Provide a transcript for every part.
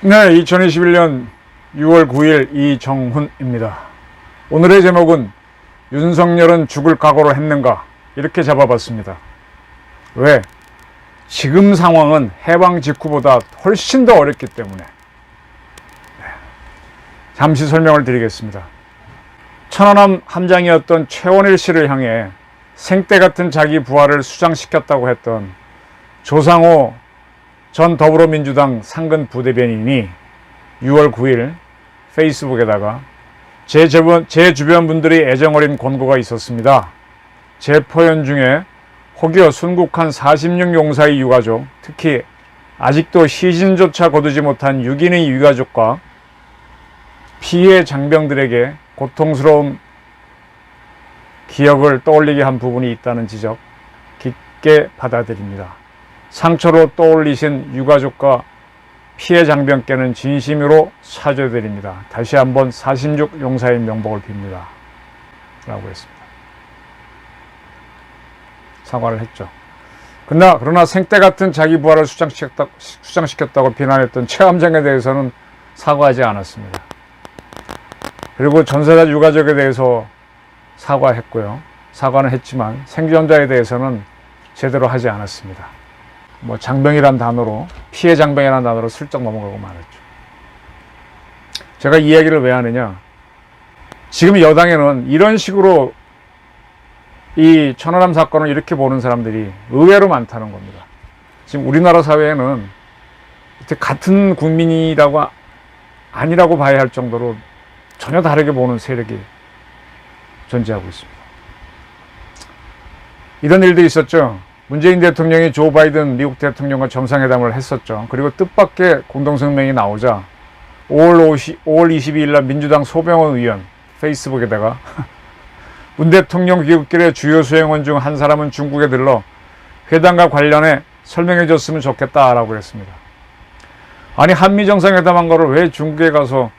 네, 2021년 6월 9일 이정훈입니다. 오늘의 제목은 윤석열은 죽을 각오로 했는가? 이렇게 잡아봤습니다. 왜? 지금 상황은 해방 직후보다 훨씬 더 어렵기 때문에. 잠시 설명을 드리겠습니다. 천안함 함장이었던 최원일 씨를 향해 생때 같은 자기 부하를 수장시켰다고 했던 조상호 전 더불어민주당 상근 부대변인이 6월 9일 페이스북에다가 제 주변 분들이 애정어린 권고가 있었습니다. 제 포연 중에 혹여 순국한 46 용사의 유가족, 특히 아직도 시신조차 거두지 못한 6인의 유가족과 피해 장병들에게 고통스러운 기억을 떠올리게 한 부분이 있다는 지적 깊게 받아들입니다. 상처로 떠올리신 유가족과 피해 장병께는 진심으로 사죄드립니다. 다시 한번 46 용사의 명복을 빕니다. 라고 했습니다. 사과를 했죠. 그러나 생때 같은 자기 부하를 수장시켰다고 비난했던 최 함장에 대해서는 사과하지 않았습니다. 그리고 전사자 유가족에 대해서 사과했고요. 사과는 했지만 생존자에 대해서는 제대로 하지 않았습니다. 장병이란 단어로, 피해 장병이란 단어로 슬쩍 넘어가고 말았죠. 제가 이 이야기를 왜 하느냐. 지금 여당에는 이런 식으로 이 천안함 사건을 이렇게 보는 사람들이 의외로 많다는 겁니다. 지금 우리나라 사회에는 같은 국민이라고 아니라고 봐야 할 정도로 전혀 다르게 보는 세력이 존재하고 있습니다. 이런 일도 있었죠. 문재인 대통령이 조 바이든 미국 대통령과 정상회담을 했었죠. 그리고 뜻밖의 공동성명이 나오자 5월 22일 날 민주당 소병원 의원 페이스북에다가 문 대통령 귀국길에 주요 수행원 중 한 사람은 중국에 들러 회담과 관련해 설명해 줬으면 좋겠다라고 했습니다. 아니, 한미 정상회담한 거를 왜 중국에 가서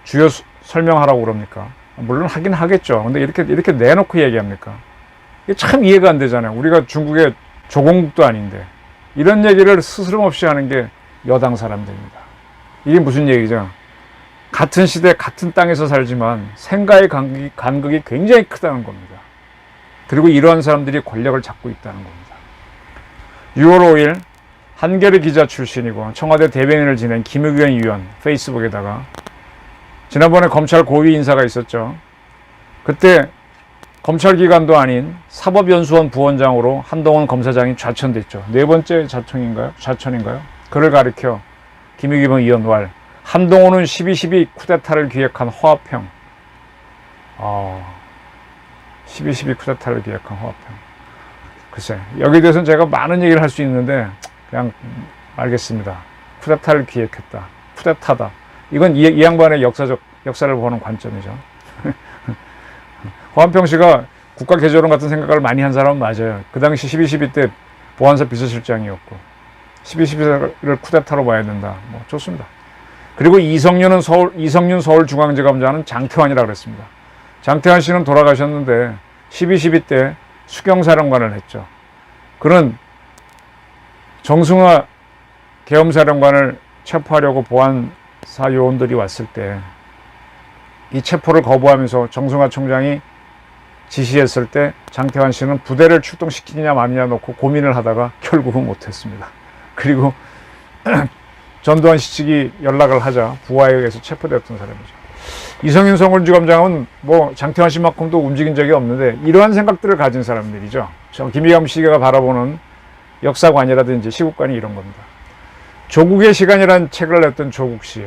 주요 설명하라고 그럽니까? 물론 하긴 하겠죠. 근데 이렇게 내놓고 얘기합니까? 이게 참 이해가 안 되잖아요. 우리가 중국의 조공국도 아닌데 이런 얘기를 스스럼없이 하는 게 여당 사람들입니다. 이게 무슨 얘기죠? 같은 시대 같은 땅에서 살지만 생가의 간극이 굉장히 크다는 겁니다. 그리고 이러한 사람들이 권력을 잡고 있다는 겁니다. 6월 5일 한겨레 기자 출신이고 청와대 대변인을 지낸 김의겸 의원 페이스북에다가 지난번에 검찰 고위 인사가 있었죠. 그때 검찰기관도 아닌 사법연수원 부원장으로 한동훈 검사장이 좌천됐죠. 네 번째 좌천인가요? 그를 가리켜 김의겸 의원 말 한동훈은 12.12 쿠데타를 기획한 화합형. 12.12 쿠데타를 기획한 화합형. 글쎄, 여기에 대해서는 제가 많은 얘기를 할 수 있는데 그냥 알겠습니다. 쿠데타를 기획했다. 쿠데타다. 이건 이 양반의 역사를 보는 관점이죠. 허한평 씨가 국가 개조론 같은 생각을 많이 한 사람은 맞아요. 그 당시 12.12 때 보안사 비서실장이었고 12.12를 쿠데타로 봐야 된다. 좋습니다. 그리고 이성윤 서울중앙지검장은 장태환이라고 그랬습니다. 장태환 씨는 돌아가셨는데 12.12 때 수경사령관을 했죠. 그는 정승화 계엄사령관을 체포하려고 보안사 요원들이 왔을 때 이 체포를 거부하면서 정승화 총장이 지시했을 때 장태환 씨는 부대를 출동시키느냐 마느냐 놓고 고민을 하다가 결국은 못했습니다. 그리고 전두환 씨 측이 연락을 하자 부하에 의해서 체포됐던 사람이죠. 이성윤 서울지검장은 장태환 씨만큼도 움직인 적이 없는데 이러한 생각들을 가진 사람들이죠. 김의겸 씨가 바라보는 역사관이라든지 시국관이 이런 겁니다. 조국의 시간이라는 책을 냈던 조국 씨.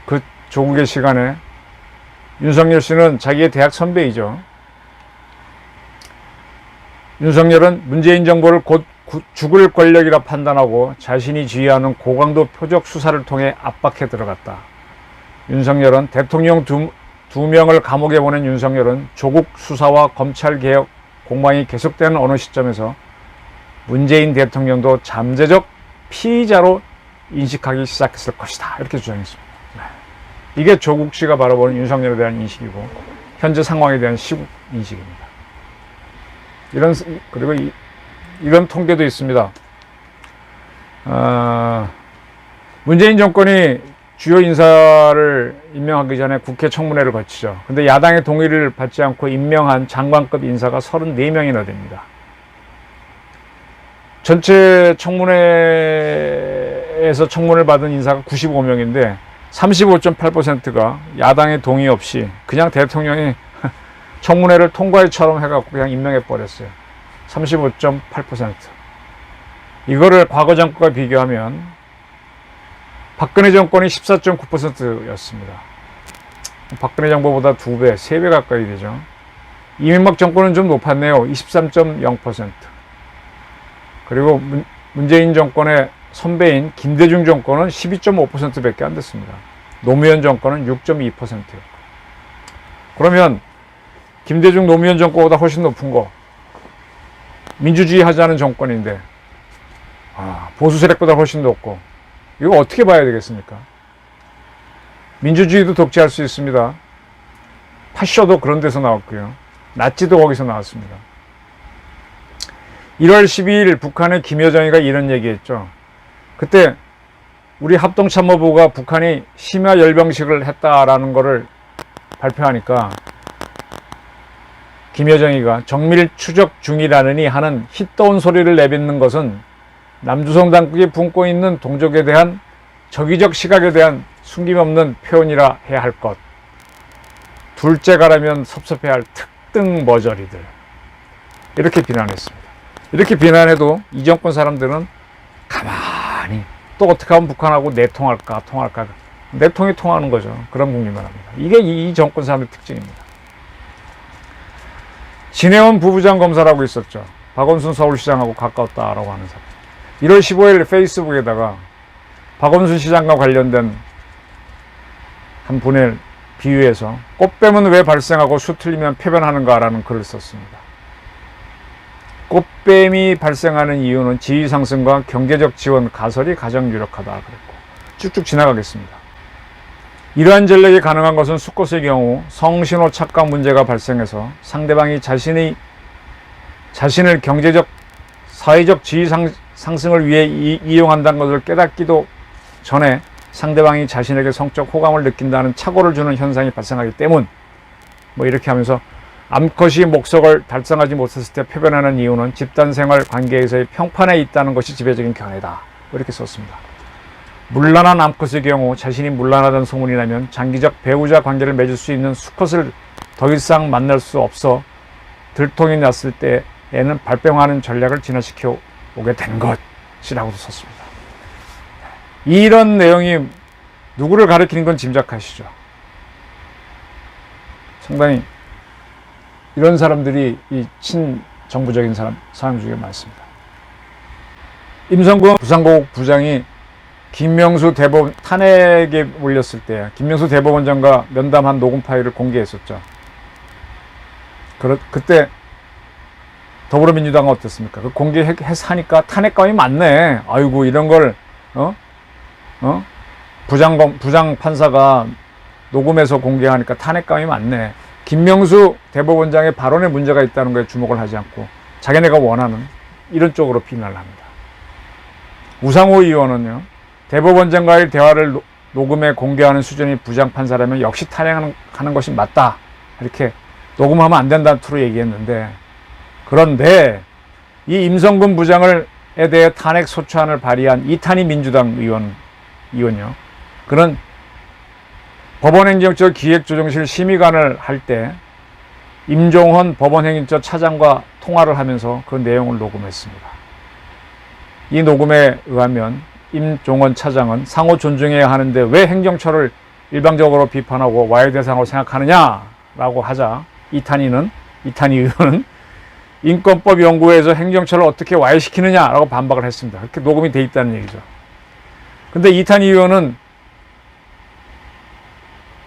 그 조국의 시간에 윤석열 씨는 자기의 대학 선배이죠. 윤석열은 문재인 정부를 곧 죽을 권력이라 판단하고 자신이 지휘하는 고강도 표적 수사를 통해 압박해 들어갔다. 윤석열은 대통령 두 명을 감옥에 보낸 윤석열은 조국 수사와 검찰개혁 공방이 계속되는 어느 시점에서 문재인 대통령도 잠재적 피의자로 인식하기 시작했을 것이다. 이렇게 주장했습니다. 이게 조국 씨가 바라보는 윤석열에 대한 인식이고 현재 상황에 대한 시국 인식입니다. 그리고 이런 통계도 있습니다. 문재인 정권이 주요 인사를 임명하기 전에 국회 청문회를 거치죠. 근데 야당의 동의를 받지 않고 임명한 장관급 인사가 34명이나 됩니다. 전체 청문회에서 청문을 받은 인사가 95명인데 35.8%가 야당의 동의 없이 그냥 대통령이 청문회를 통과일처럼 해갖고 그냥 임명해 버렸어요. 35.8%. 이거를 과거 정권과 비교하면 박근혜 정권이 14.9%였습니다. 박근혜 정부보다 2배, 3배 가까이 되죠. 이명박 정권은 좀 높았네요. 23.0%. 그리고 문재인 정권의 선배인 김대중 정권은 12.5%밖에 안 됐습니다. 노무현 정권은 6.2%였고. 그러면 김대중 노무현 정권보다 훨씬 높은 거, 민주주의 하자는 정권인데 보수 세력보다 훨씬 높고, 이거 어떻게 봐야 되겠습니까? 민주주의도 독재할 수 있습니다. 파쇼도 그런 데서 나왔고요. 나치도 거기서 나왔습니다. 1월 12일 북한의 김여정이가 이런 얘기했죠. 그때 우리 합동참모부가 북한이 심야 열병식을 했다라는 거를 발표하니까 김여정이가 정밀 추적 중이라느니 하는 힛떠온 소리를 내뱉는 것은 남조선 당국이 품고 있는 동족에 대한 적의적 시각에 대한 숨김없는 표현이라 해야 할 것. 둘째가라면 섭섭해야 할 특등 머저리들. 이렇게 비난했습니다. 이렇게 비난해도 이 정권 사람들은 가만히 또 어떻게 하면 북한하고 내통할까 통할까. 내통이 통하는 거죠. 그런 국민만 합니다. 이게 이 정권 사람의 특징입니다. 진해원 부부장 검사라고 있었죠. 박원순 서울시장하고 가까웠다라고 하는 사람. 1월 15일 페이스북에다가 박원순 시장과 관련된 한 분을 비유해서 꽃뱀은 왜 발생하고 수 틀리면 폐변하는가라는 글을 썼습니다. 꽃뱀이 발생하는 이유는 지위 상승과 경제적 지원 가설이 가장 유력하다 그랬고, 쭉쭉 지나가겠습니다. 이러한 전략이 가능한 것은 수컷의 경우 성신호 착각 문제가 발생해서 상대방이 자신을 경제적, 사회적 지위 상승을 위해 이용한다는 것을 깨닫기도 전에 상대방이 자신에게 성적 호감을 느낀다는 착오를 주는 현상이 발생하기 때문, 이렇게 하면서 암컷이 목적을 달성하지 못했을 때 표변하는 이유는 집단생활 관계에서의 평판에 있다는 것이 지배적인 견해다. 이렇게 썼습니다. 문란한 암컷의 경우 자신이 문란하다는 소문이 나면 장기적 배우자 관계를 맺을 수 있는 수컷을 더 이상 만날 수 없어 들통이 났을 때에는 발병하는 전략을 진화시켜 오게 된 것이라고도 썼습니다. 이런 내용이 누구를 가리키는 건 짐작하시죠. 상당히 이런 사람들이 이 친정부적인 사람 중에 많습니다. 임성근 부산고급 부장이 김명수 대법원 탄핵에 몰렸을 때 김명수 대법원장과 면담한 녹음 파일을 공개했었죠. 그때 더불어민주당은 어땠습니까? 그 공개해서 하니까 탄핵감이 많네. 아이고, 이런 걸 부장 판사가 녹음해서 공개하니까 탄핵감이 많네. 김명수 대법원장의 발언에 문제가 있다는 거에 주목을 하지 않고 자기네가 원하는 이런 쪽으로 비난을 합니다. 우상호 의원은요, 대법원장과의 대화를 녹음해 공개하는 수준의 부장판사라면 역시 탄핵하는 것이 맞다. 이렇게 녹음하면 안 된다는 투로 얘기했는데, 그런데 이 임성근 부장에 대해 탄핵 소추안을 발의한 이탄희 민주당 의원요. 그는 법원행정처 기획조정실 심의관을 할 때 임종헌 법원행정처 차장과 통화를 하면서 그 내용을 녹음했습니다. 이 녹음에 의하면 임종헌 차장은 상호 존중해야 하는데 왜 행정처를 일방적으로 비판하고 와해 대상으로 생각하느냐라고 하자 이탄희 의원은 인권법 연구회에서 행정처를 어떻게 와해시키느냐라고 반박을 했습니다. 그렇게 녹음이 돼 있다는 얘기죠. 근데 이탄희 의원은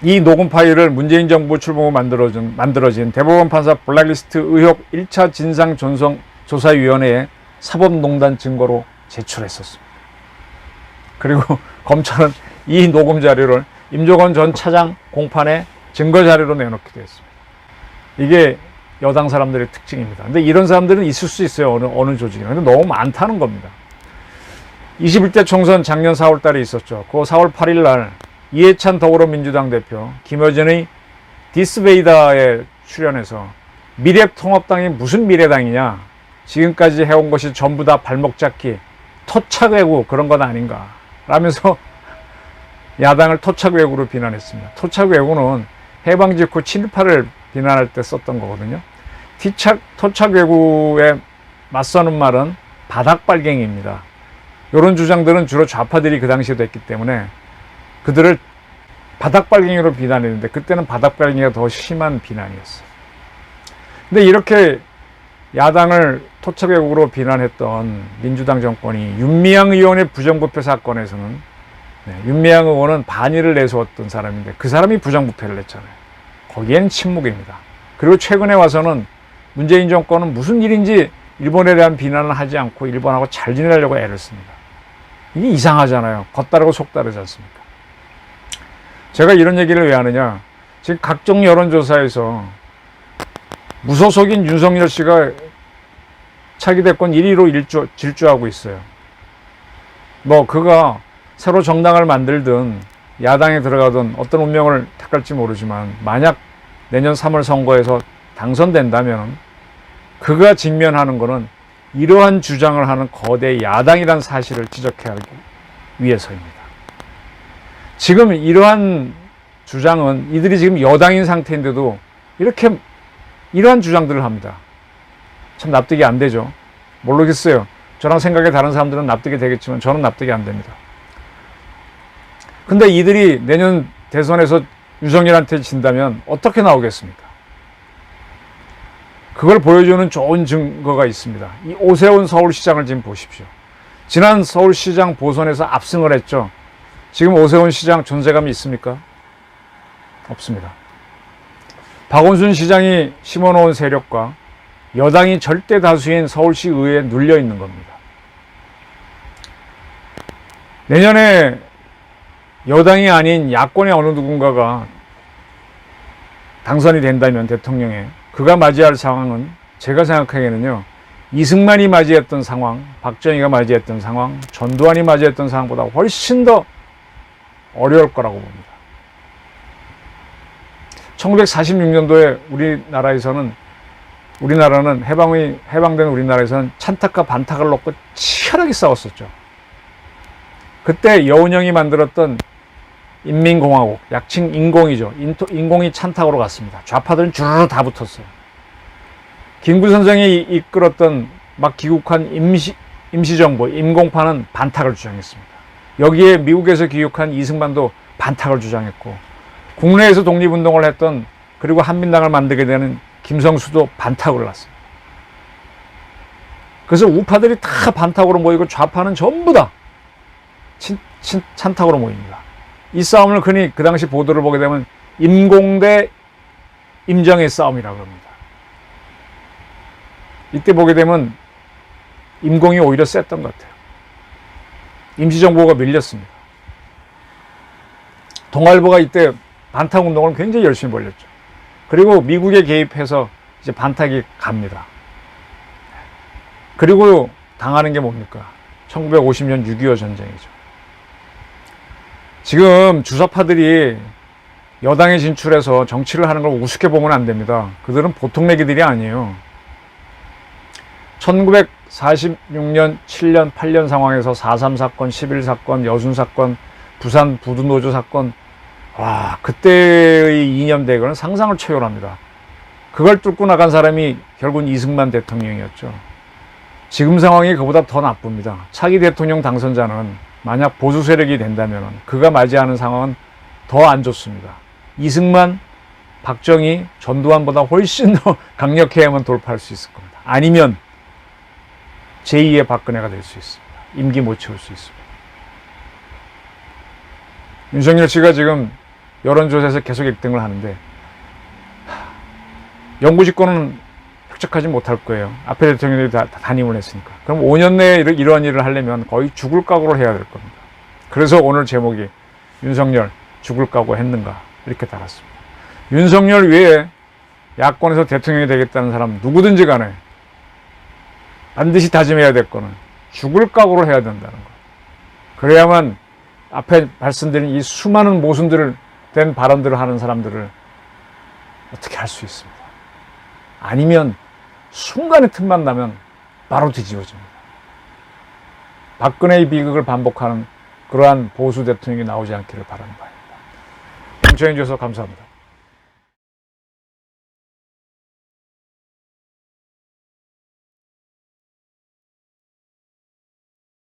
이 녹음 파일을 문재인 정부 출범 후 만들어진 대법원 판사 블랙리스트 의혹 1차 진상조사위원회에 사법농단 증거로 제출했었습니다. 그리고 검찰은 이 녹음 자료를 임종원 전 차장 공판에 증거 자료로 내놓기도 했습니다. 이게 여당 사람들의 특징입니다. 근데 이런 사람들은 있을 수 있어요. 어느 조직에. 근데 너무 많다는 겁니다. 21대 총선 작년 4월 달에 있었죠. 그 4월 8일 날 이해찬 더불어민주당 대표, 김어준의 디스베이다에 출연해서 미래통합당이 무슨 미래당이냐, 지금까지 해온 것이 전부 다 발목 잡기, 토착외구 그런 건 아닌가 라면서 야당을 토착외구로 비난했습니다. 토착외구는 해방 직후 친일파를 비난할 때 썼던 거거든요. 토착외구에 맞서는 말은 바닥빨갱이입니다. 이런 주장들은 주로 좌파들이 그 당시에도 했기 때문에 그들을 바닥빨갱이로 비난했는데, 그때는 바닥빨갱이가 더 심한 비난이었어요. 근데 이렇게 야당을 토착외국으로 비난했던 민주당 정권이 윤미향 의원의 부정부패 사건에서는, 윤미향 의원은 반일을 내세웠던 사람인데 그 사람이 부정부패를 냈잖아요. 거기엔 침묵입니다. 그리고 최근에 와서는 문재인 정권은 무슨 일인지 일본에 대한 비난을 하지 않고 일본하고 잘 지내려고 애를 씁니다. 이게 이상하잖아요. 겉다르고 속다르지 않습니까? 제가 이런 얘기를 왜 하느냐, 지금 각종 여론조사에서 무소속인 윤석열 씨가 차기 대권 1위로 질주하고 있어요. 뭐 그가 새로 정당을 만들든 야당에 들어가든 어떤 운명을 택할지 모르지만, 만약 내년 3월 선거에서 당선된다면 그가 직면하는 것은 이러한 주장을 하는 거대 야당이라는 사실을 지적해야 하기 위해서입니다. 지금 이러한 주장은, 이들이 지금 여당인 상태인데도 이렇게 이러한 주장들을 합니다. 참 납득이 안 되죠. 모르겠어요. 저랑 생각이 다른 사람들은 납득이 되겠지만 저는 납득이 안 됩니다. 근데 이들이 내년 대선에서 윤석열한테 진다면 어떻게 나오겠습니까? 그걸 보여주는 좋은 증거가 있습니다. 이 오세훈 서울시장을 지금 보십시오. 지난 서울시장 보선에서 압승을 했죠. 지금 오세훈 시장 존재감이 있습니까? 없습니다. 박원순 시장이 심어놓은 세력과 여당이 절대 다수인 서울시 의회에 눌려 있는 겁니다. 내년에 여당이 아닌 야권의 어느 누군가가 당선이 된다면 대통령에, 그가 맞이할 상황은 제가 생각하기에는요, 이승만이 맞이했던 상황, 박정희가 맞이했던 상황, 전두환이 맞이했던 상황보다 훨씬 더 어려울 거라고 봅니다. 1946년도에 우리나라는 해방된 우리나라에서는 찬탁과 반탁을 놓고 치열하게 싸웠었죠. 그때 여운형이 만들었던 인민공화국, 약칭 인공이죠. 인공이 찬탁으로 갔습니다. 좌파들은 주르르 다 붙었어요. 김구선생이 이끌었던 막 귀국한 임시정부, 임공파는 반탁을 주장했습니다. 여기에 미국에서 귀국한 이승만도 반탁을 주장했고, 국내에서 독립운동을 했던, 그리고 한민당을 만들게 되는 김성수도 반탁을 났습니다. 그래서 우파들이 다 반탁으로 모이고 좌파는 전부 다 찬탁으로 모입니다. 이 싸움을 흔히 그 당시 보도를 보게 되면 임공 대 임정의 싸움이라고 합니다. 이때 보게 되면 임공이 오히려 셌던 것 같아요. 임시정부가 밀렸습니다. 동아일보가 이때 반탁 운동을 굉장히 열심히 벌였죠. 그리고 미국에 개입해서 이제 반탁이 갑니다. 그리고 당하는 게 뭡니까? 1950년 6.25 전쟁이죠. 지금 주사파들이 여당에 진출해서 정치를 하는 걸 우습게 보면 안 됩니다. 그들은 보통 내기들이 아니에요. 1946년, 7년, 8년 상황에서 4.3 사건, 11 사건, 여순 사건, 부산 부두노조 사건, 와, 그때의 이념대결은 상상을 초월합니다. 그걸 뚫고 나간 사람이 결국은 이승만 대통령이었죠. 지금 상황이 그보다 더 나쁩니다. 차기 대통령 당선자는 만약 보수 세력이 된다면 그가 맞이하는 상황은 더 안 좋습니다. 이승만, 박정희, 전두환보다 훨씬 더 강력해야만 돌파할 수 있을 겁니다. 아니면 제2의 박근혜가 될 수 있습니다. 임기 못 채울 수 있습니다. 윤석열 씨가 지금 여론조사에서 계속 1등을 하는데 영구집권은 획득하지 못할 거예요. 앞에 대통령들이 다 단임을 했으니까. 그럼 5년 내에 이러한 일을 하려면 거의 죽을 각오를 해야 될 겁니다. 그래서 오늘 제목이 윤석열 죽을 각오 했는가 이렇게 달았습니다. 윤석열 외에 야권에서 대통령이 되겠다는 사람 누구든지 간에 반드시 다짐해야 될 거는 죽을 각오를 해야 된다는 거. 그래야만 앞에 말씀드린 이 수많은 모순들을 된 발언들을 하는 사람들을 어떻게 할 수 있습니다. 아니면 순간의 틈만 나면 바로 뒤집어집니다. 박근혜의 비극을 반복하는 그러한 보수 대통령이 나오지 않기를 바라는 바입니다. 경청해 주셔서 감사합니다.